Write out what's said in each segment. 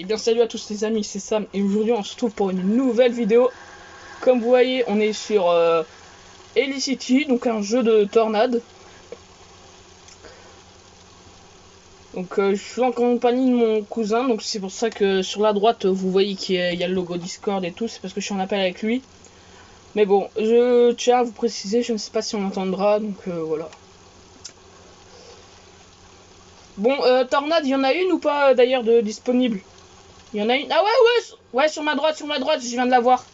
Et bien salut à tous les amis, c'est Sam et aujourd'hui on se retrouve pour une nouvelle vidéo. Comme vous voyez, on est sur Helicity, donc un jeu de tornade. Donc je suis en compagnie de mon cousin, donc c'est pour ça que sur la droite vous voyez qu'il y a le logo Discord et tout, c'est parce que je suis en appel avec lui. Mais bon, je tiens à vous préciser, je ne sais pas si on entendra, donc voilà. Bon, tornade, il y en a une ou pas d'ailleurs de disponible? Il y en a une. Ah ouais, sur ma droite, je viens de la voir.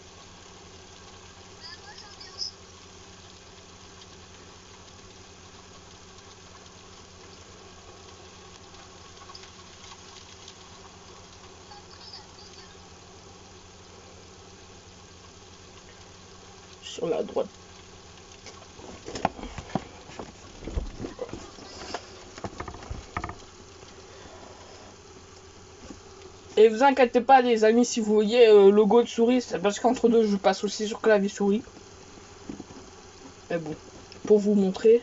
Sur la droite. Et vous inquiétez pas les amis, si vous voyez logo de souris, c'est parce qu'entre deux je passe aussi sur clavier souris. Mais bon, pour vous montrer,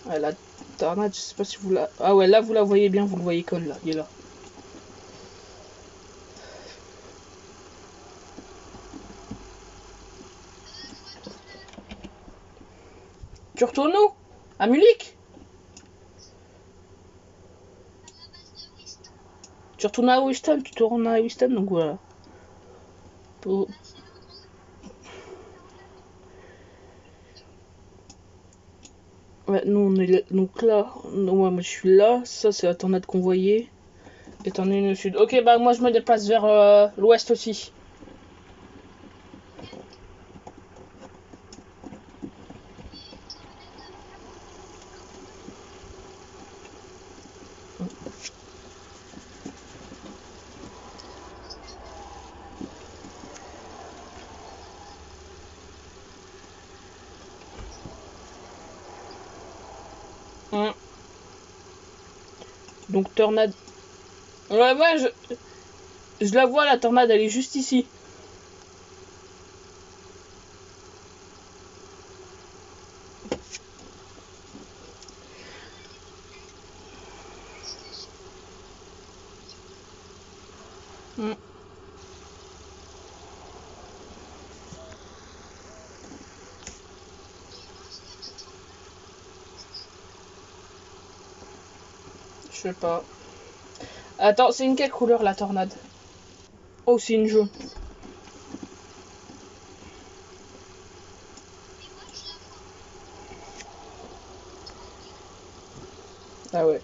ouais, la tornade, je sais pas si vous la... Ah ouais, là vous la voyez bien, vous le voyez comme là, il est là. Tu retournes où? À Mulhouse? Tu retournes à Houston, tu tournes à Houston, donc voilà. Pour... Ouais, nous on est là, donc là, ouais, moi je suis là, ça c'est la tornade qu'on voyait. Et t'en es une au sud. Ok, bah moi je me déplace vers l'ouest aussi. Hein. Donc tornade. Ouais, je la vois la tornade, elle est juste ici. Hein. Je sais pas. Attends, c'est une quelle couleur la tornade? Oh, c'est une jaune. Ah ouais.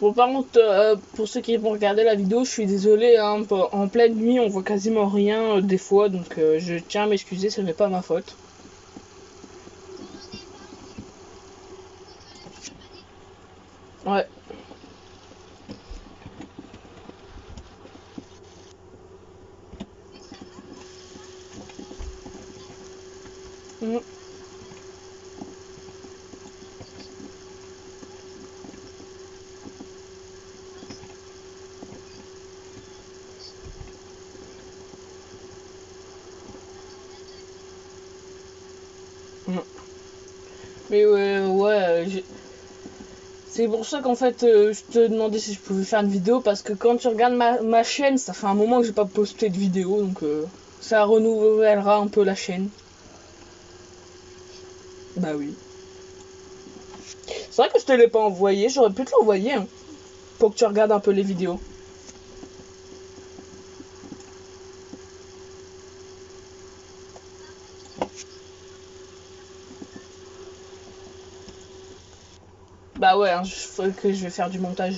Bon, par contre, pour ceux qui vont regarder la vidéo, je suis désolé, hein, en pleine nuit, on voit quasiment rien des fois, donc je tiens à m'excuser, ce n'est pas ma faute. Ouais. Mm. Mm. Mais c'est pour ça qu'en fait, je te demandais si je pouvais faire une vidéo, parce que quand tu regardes ma chaîne, ça fait un moment que j'ai pas posté de vidéo, donc ça renouvellera un peu la chaîne. Bah oui. C'est vrai que je te l'ai pas envoyé, j'aurais pu te l'envoyer, hein, pour que tu regardes un peu les vidéos. Bah ouais, hein, faut que je vais faire du montage.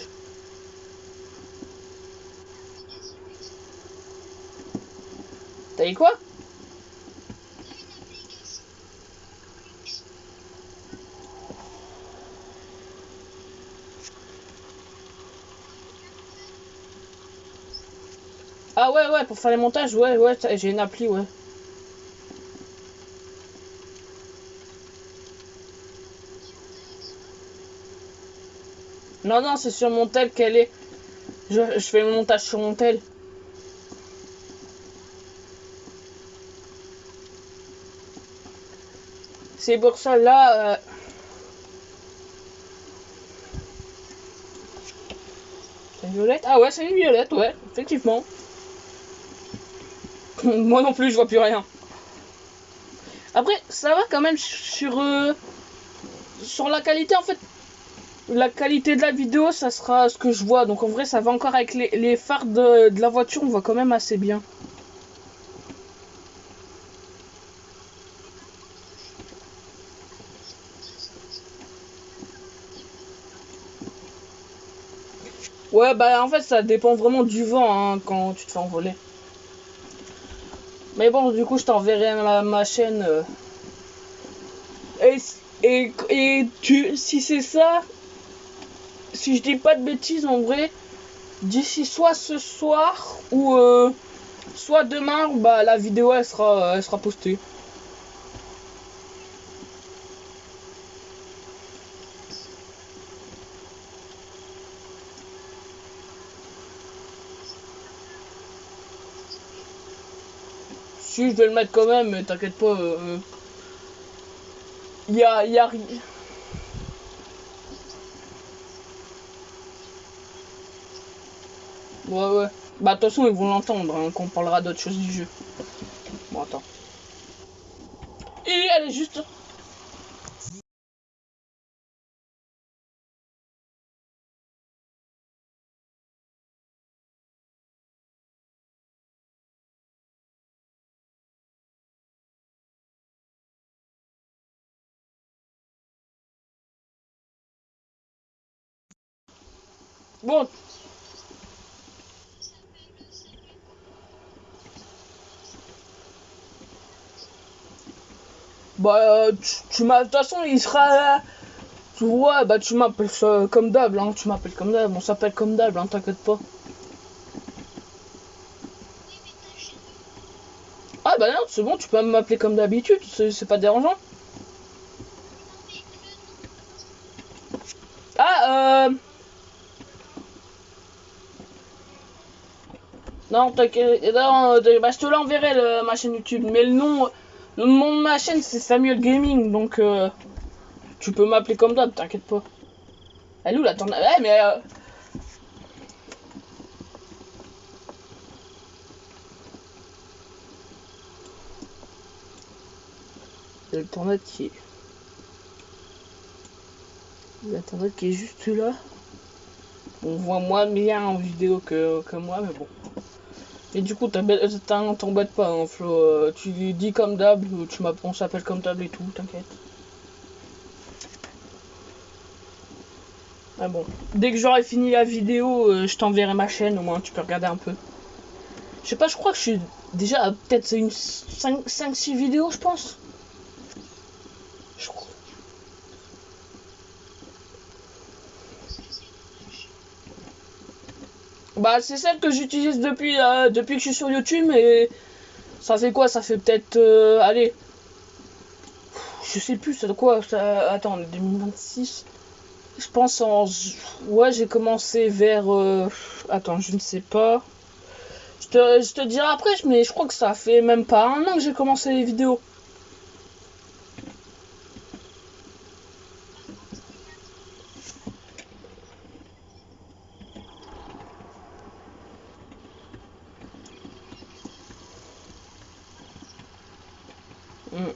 T'as dit quoi? Ah ouais, pour faire les montages, ouais, j'ai une appli, ouais. Non, c'est sur mon tel qu'elle est. Je fais le montage sur mon tel. C'est pour ça là. C'est une violette? Ah ouais, c'est une violette, ouais, effectivement. Moi non plus, je vois plus rien. Après, ça va quand même sur la qualité, en fait. La qualité de la vidéo, ça sera ce que je vois. Donc en vrai, ça va encore avec les phares de la voiture, on voit quand même assez bien. Ouais, bah en fait, ça dépend vraiment du vent hein, quand tu te fais envoler. Mais bon, du coup, je t'enverrai ma chaîne. Si c'est ça, si je dis pas de bêtises, en vrai, d'ici soit ce soir ou soit demain, bah la vidéo elle sera postée. Si je vais le mettre quand même, mais t'inquiète pas. Y a rien. Ouais, ouais. Bah, de toute façon, ils vont l'entendre hein, quand on parlera d'autres choses du jeu. Bon, attends. Et elle est juste. Bon. Bah, tu m'as. De toute façon, il sera. Tu vois, bah, tu m'appelles comme d'hab, hein. Tu m'appelles comme d'hab. On s'appelle comme d'hab, hein, t'inquiète pas. Ah, bah non, c'est bon, tu peux m'appeler comme d'habitude, c'est pas dérangeant. Ah, non, t'inquiète. Non, bah, je te l'enverrai, ma chaîne YouTube. Mais le nom de ma chaîne, c'est Samuel Gaming. Donc, tu peux m'appeler comme d'hab, t'inquiète pas. Elle est où la tourne? Ouais, mais. L'internet qui est. L'internet qui est juste là. On voit moins bien en vidéo que moi, mais bon. Et du coup, t'embêtes pas, hein, Flo. Tu dis comme d'hab, on s'appelle comme d'hab et tout, t'inquiète. Ah bon. Dès que j'aurai fini la vidéo, je t'enverrai ma chaîne, au moins tu peux regarder un peu. Je sais pas, je crois que je suis déjà à peut-être une 5-6 vidéos, je pense. Je crois. Bah, c'est celle que j'utilise depuis que je suis sur YouTube, et ça fait quoi? Ça fait peut-être. Allez. Je sais plus, c'est quoi ça... Attends, on est 2026. Je pense en. Ouais, j'ai commencé vers. Attends, je ne sais pas. Je te dirai après, mais je crois que ça fait même pas un an que j'ai commencé les vidéos. Mm.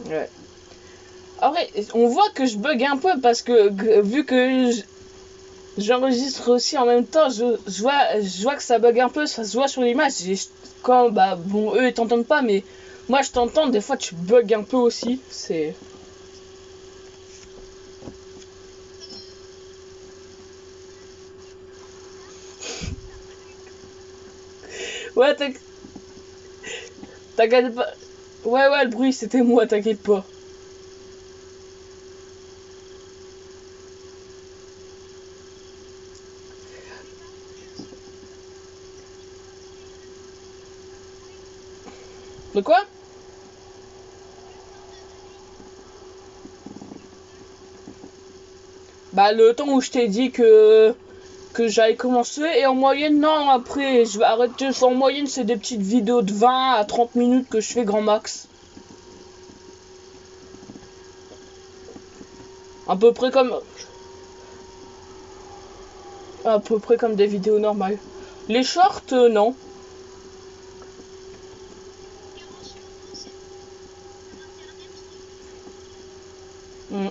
Ouais. Après, on voit que je bug un peu parce que vu que j'enregistre aussi en même temps, je vois que ça bug un peu, ça se voit sur l'image. Quand, bah, bon, eux ils t'entendent pas, mais moi je t'entends, des fois tu bugs un peu aussi. C'est. Ouais, t'inquiète pas. Ouais, ouais, le bruit c'était moi, t'inquiète pas. De quoi? Bah, le temps où je t'ai dit que j'avais commencé, et en moyenne, non, après, je vais arrêter. En moyenne, c'est des petites vidéos de 20 à 30 minutes que je fais grand max. À peu près comme... À peu près comme des vidéos normales. Les shorts, non. Mm.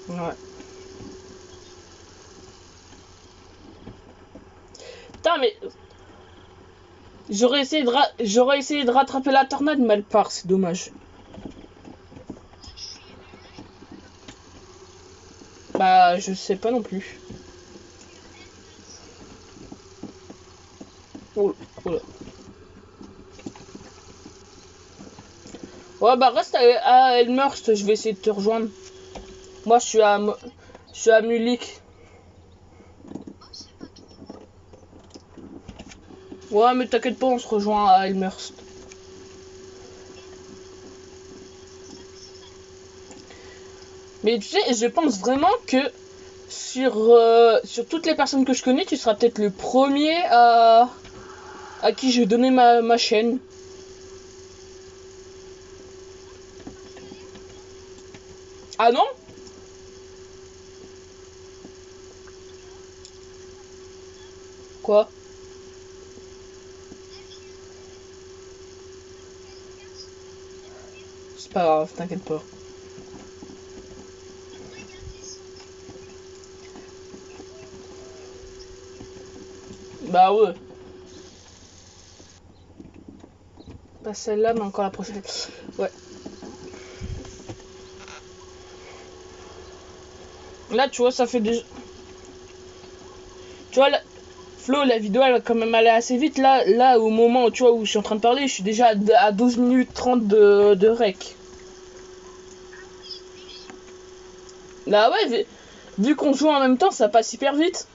Ouais. Putain, mais j'aurais essayé de rattraper la tornade, mais elle part, c'est dommage. Bah, je sais pas non plus. Oh, oh là. Ouais, bah reste à Elmhurst, je vais essayer de te rejoindre. Moi, je suis à Mulhouse. Ouais, mais t'inquiète pas, on se rejoint à Elmhurst. Mais tu sais, je pense vraiment que sur toutes les personnes que je connais, tu seras peut-être le premier à qui je vais donner ma chaîne. Ah non? Quoi? C'est pas grave, t'inquiète pas. Bah ouais. Pas celle-là, mais encore la prochaine. Ouais. Là, tu vois, ça fait déjà... Tu vois, Flo, la vidéo, elle va quand même aller assez vite. Là, au moment tu vois, où je suis en train de parler, je suis déjà à 12 minutes 30 de rec. Bah ouais, vu qu'on joue en même temps, ça passe hyper vite.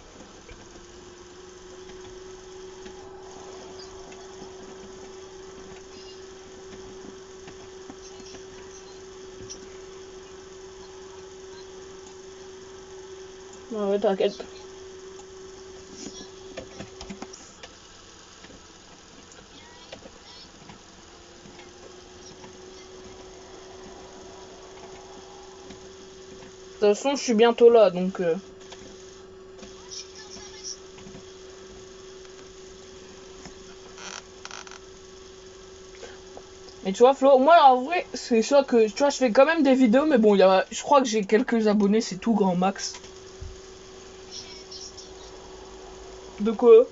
Ouais, t'inquiète. De toute façon, je suis bientôt là, donc... Mais tu vois, Flo, moi, en vrai, c'est ça que... Tu vois, je fais quand même des vidéos, mais bon, je crois que j'ai quelques abonnés, c'est tout, grand max. De quoi?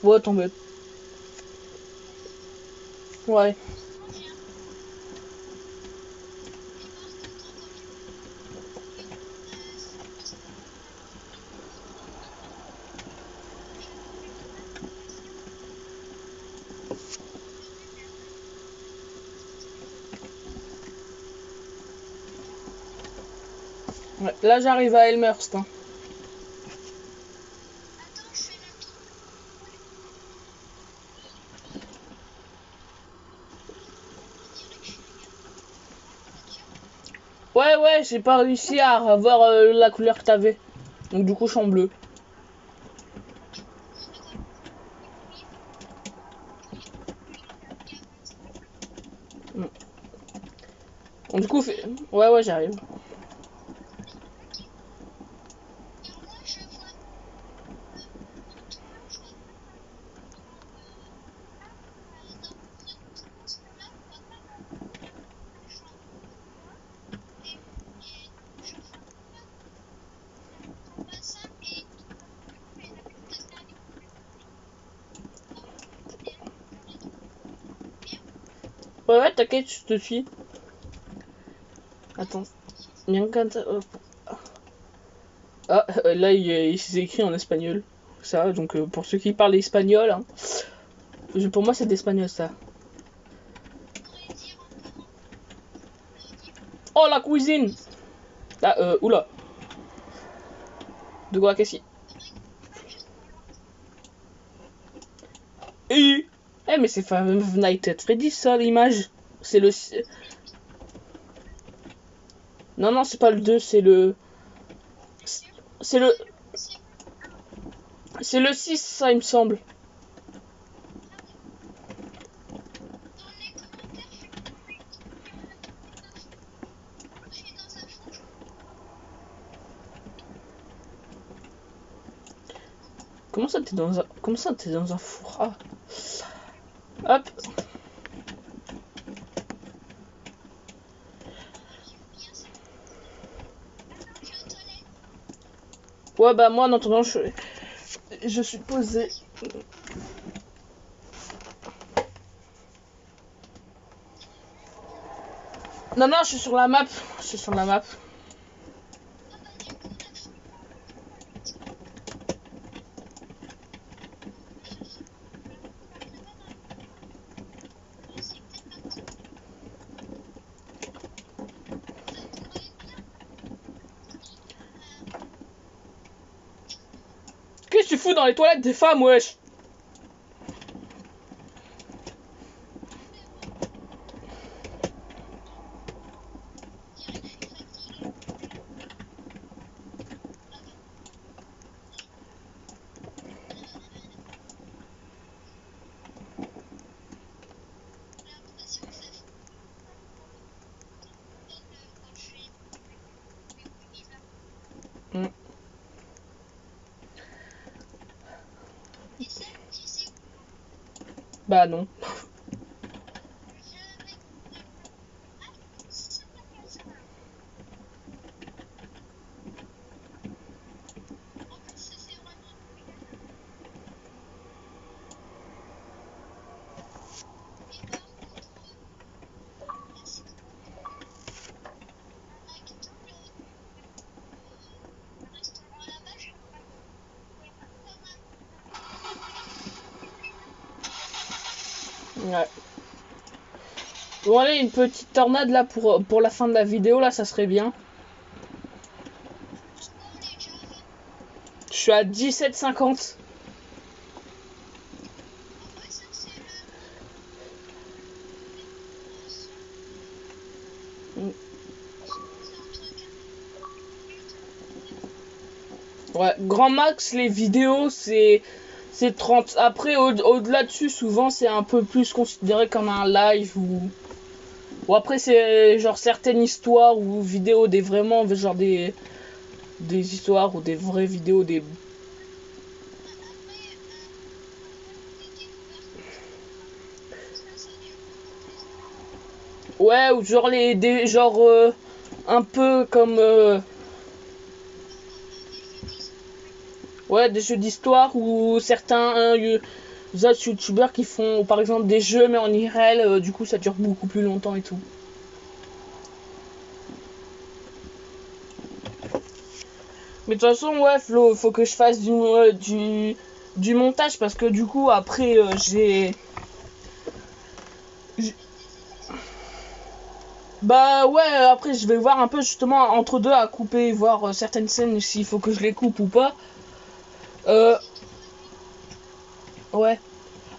Ouais, t'embête. Ouais. Ouais. Là, j'arrive à Elmhurst, hein. Ouais, ouais, j'ai pas réussi à avoir la couleur que t'avais. Donc, du coup, je suis en bleu. Mm. Donc, du coup, ouais, ouais, j'arrive. Ouais, ouais, t'inquiète, je te suis. Attends. Ah, là, c'est écrit en espagnol. Ça, donc pour ceux qui parlent espagnol, hein, pour moi, c'est d'espagnol, ça. Oh, la cuisine. Ah, oula. De quoi, qu'est-ce qu'il... Eh, mais c'est Five Nights at Freddy's, ça, l'image. C'est le... Non, non, c'est pas le 2, c'est le... C'est le... C'est le 6, ça, il me semble. Comment ça, t'es dans un... Comment ça, t'es dans un four? Ah. Hop. Ouais, bah, moi, en attendant, je suis posé. Non, non, je suis sur la map. Je suis sur la map. Qu'est-ce que tu fous dans les toilettes des femmes, wesh? Bah non. Ouais. Bon allez, une petite tornade là pour la fin de la vidéo, là, ça serait bien. Je suis à 17,50. Ouais, grand max, les vidéos, c'est 30. Après, au-delà dessus, souvent, c'est un peu plus considéré comme un live ou après, c'est genre certaines histoires ou vidéos, des vraiment, genre des histoires ou des vraies vidéos, des... Ouais, ou genre un peu comme... ouais, des jeux d'histoire ou certains autres youtubeurs qui font par exemple des jeux mais en IRL, du coup ça dure beaucoup plus longtemps et tout. Mais de toute façon, ouais, faut que je fasse du montage parce que du coup après Bah ouais, après je vais voir un peu justement entre deux à couper, voir certaines scènes s'il faut que je les coupe ou pas. Euh, ouais.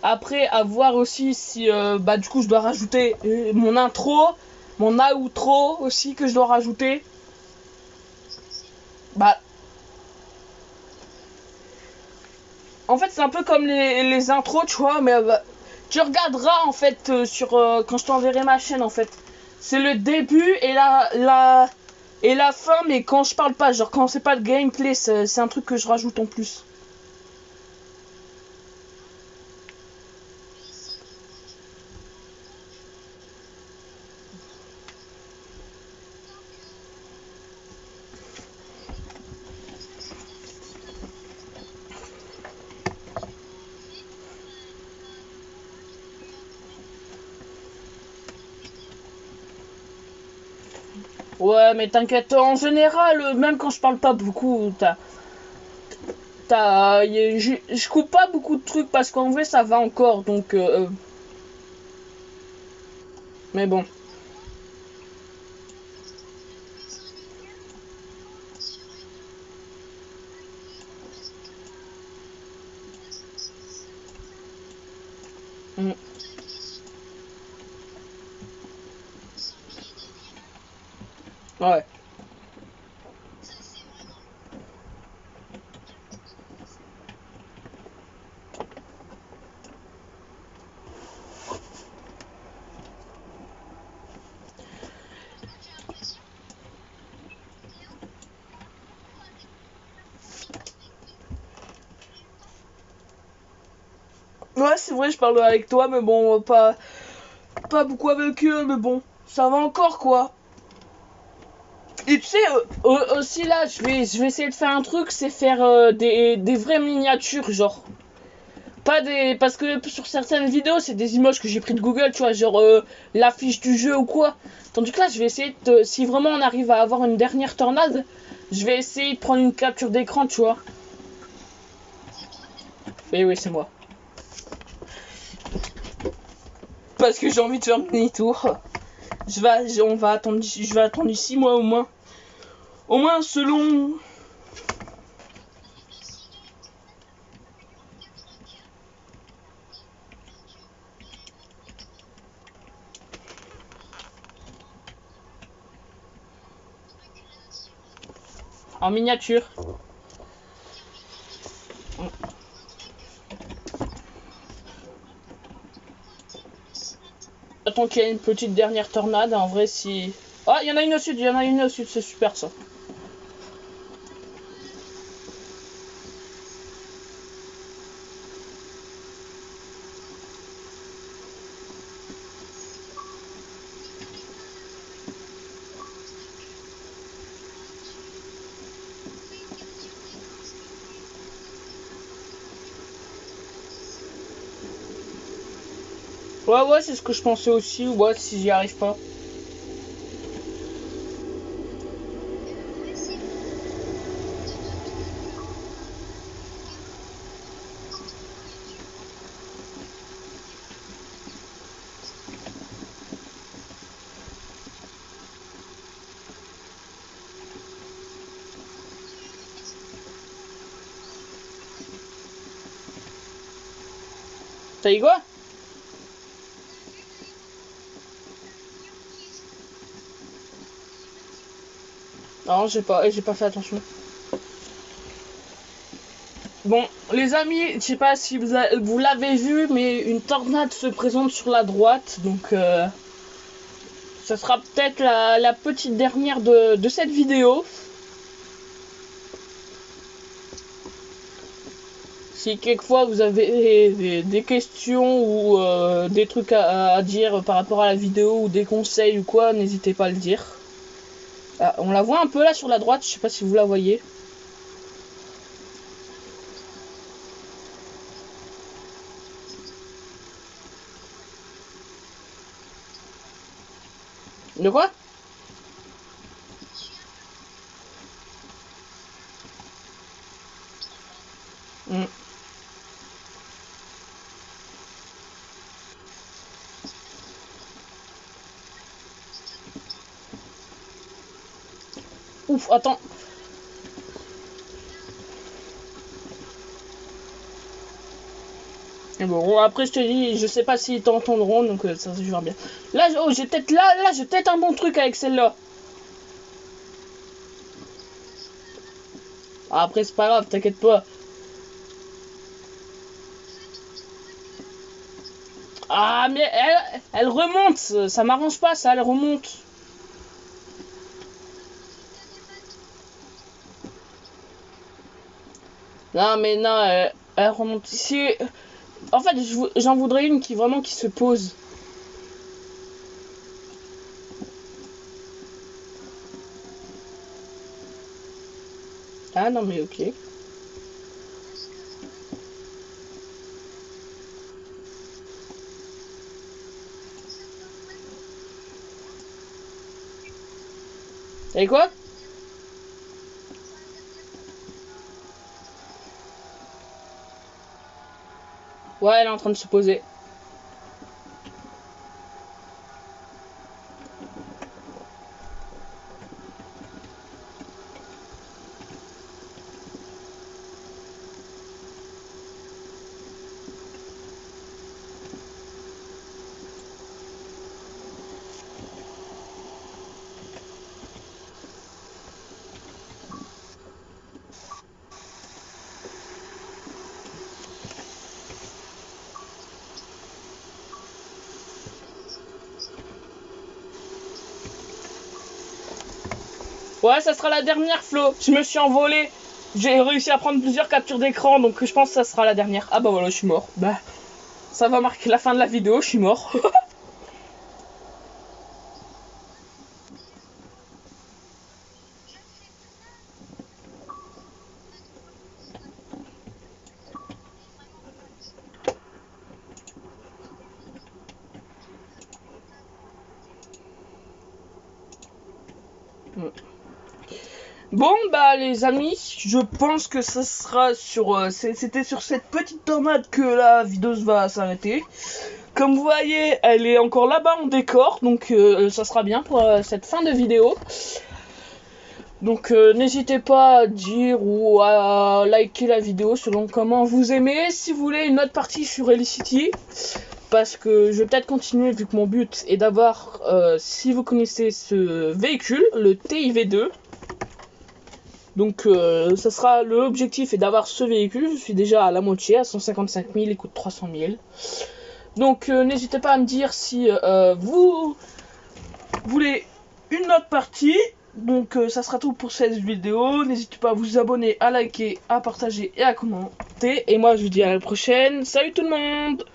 Après, à voir aussi si, bah du coup, je dois rajouter mon intro, mon outro aussi que je dois rajouter. Bah, en fait, c'est un peu comme les intros, tu vois, mais tu regarderas en fait quand je t'enverrai ma chaîne en fait. C'est le début et la fin, mais quand je parle pas, genre quand c'est pas le gameplay, c'est un truc que je rajoute en plus. Ouais, mais t'inquiète, en général, même quand je parle pas beaucoup, je coupe pas beaucoup de trucs parce qu'en vrai ça va encore, donc mais bon. Mm. Ouais. Ouais, c'est vrai, je parle avec toi, mais bon, pas beaucoup avec eux, mais bon, ça va encore, quoi. Et tu sais, aussi là, je vais essayer de faire un truc, c'est faire des vraies miniatures, genre. Pas des. Parce que sur certaines vidéos, c'est des images que j'ai pris de Google, tu vois, genre l'affiche du jeu ou quoi. Tandis que là, je vais essayer de. Si vraiment on arrive à avoir une dernière tornade, je vais essayer de prendre une capture d'écran, tu vois. Et oui, c'est moi. Parce que j'ai envie de faire un demi-tour. Je vais attendre ici, moi, au moins. Au moins, selon. En miniature. Attends qu'il y ait une petite dernière tornade, en vrai, si. Ah, il y en a une au sud, il y en a une au sud, c'est super ça. Ouais, ouais, c'est ce que je pensais aussi, ouais, si j'y arrive pas. T'as dit quoi? Non, j'ai pas fait attention. Bon, les amis, je sais pas si vous l'avez vu, mais une tornade se présente sur la droite, donc ça sera peut-être la petite dernière de cette vidéo. Si quelquefois vous avez des questions ou des trucs à dire par rapport à la vidéo ou des conseils ou quoi, n'hésitez pas à le dire. Ah, on la voit un peu là sur la droite, je sais pas si vous la voyez. De quoi? Mm. Ouf, attends. Et bon, après je te dis, je sais pas s'ils t'entendront, donc ça je verra bien. Là, oh, j'ai peut-être un bon truc avec celle-là. Après c'est pas grave, t'inquiète pas. Ah mais elle remonte, ça m'arrange pas ça, elle remonte. Non mais non, elle remonte ici. En fait, j'en voudrais une qui vraiment qui se pose. Ah non mais ok. Et quoi? Ouais, elle est en train de se poser. Ouais, ça sera la dernière, Flo. Je me suis envolé. J'ai réussi à prendre plusieurs captures d'écran, donc je pense que ça sera la dernière. Ah bah voilà, je suis mort. Bah, ça va marquer la fin de la vidéo, je suis mort. Bon bah les amis, je pense que ça sera sur c'était sur cette petite tornade que la vidéo va s'arrêter. Comme vous voyez, elle est encore là-bas en décor, donc ça sera bien pour cette fin de vidéo. Donc n'hésitez pas à dire ou à liker la vidéo selon comment vous aimez. Si vous voulez une autre partie sur Helicity, parce que je vais peut-être continuer vu que mon but est d'avoir, si vous connaissez ce véhicule, le TIV2. Donc ça sera l'objectif est d'avoir ce véhicule. Je suis déjà à la moitié, à 155 000, il coûte 300 000. Donc n'hésitez pas à me dire si vous voulez une autre partie. Donc ça sera tout pour cette vidéo. N'hésitez pas à vous abonner, à liker, à partager et à commenter. Et moi je vous dis à la prochaine. Salut tout le monde!